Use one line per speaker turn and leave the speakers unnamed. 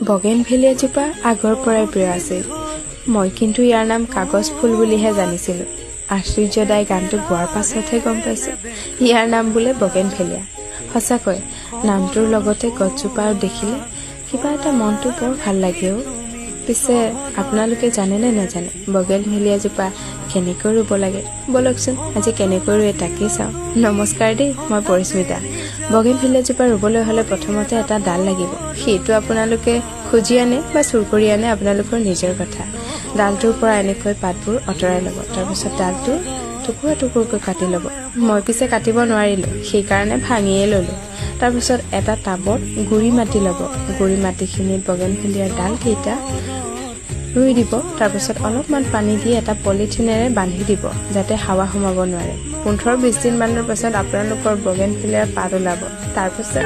Bougainvillea জোপা আগৰ পৰাই প্ৰিয় আছিল। মই কিন্তু ইয়াৰ নাম কাগজ ফুল বুলিহে জানিছিলোঁ। আশ্চৰ্যদায়ী গানটো গোৱাৰ পাছতহে গম পাইছোঁ ইয়াৰ নাম বোলে বগেনভেলিয়া। সঁচাকৈ নামটোৰ লগতে গছজোপা দেখিলে কিবা এটা মনটো বৰ ভাল লাগেও। পিছে আপোনালোকে জানেনে নাজানে বগেনভেলিয়া জোপা কেনেকৈ ৰুব লাগে? বলকচোন আজি কেনেকৈ ৰুৱে তাকেই চাওঁ। নমস্কাৰ দেই, মই পৰিস্মিতা। বগেনভেলিয়া জোপা ৰুবলৈ হ'লে প্ৰথমতে এটা ডাল লাগিব। সেইটো আপোনালোকে খুজি আনে বা চুৰ কৰি আনে, আপোনালোকৰ নিজৰ কথা। ডালটোৰ পৰা এনেকৈ পাতবোৰ আঁতৰাই ল'ব। তাৰপিছত ডালটো টুকুৰা টুকুৰকৈ কাটি ল'ব। মই পিছে কাটিব নোৱাৰিলোঁ, সেইকাৰণে ভাঙিয়ে ল'লোঁ। তাৰপিছত এটা টাবত গুড়ি মাটি ল'ব। গুড়ি মাটিখিনিত বগেনভেলিয়াৰ ডালকেইটা ৰুই দিব। তাৰপিছত অলপমান পানী দি এটা পলিথিনেৰে বান্ধি দিব যাতে হাৱা সোমাব নোৱাৰে। 15-20 দিনমানৰ পাছত আপোনালোকৰ বগেনভেলিয়াৰ পাত ওলাব। তাৰপিছত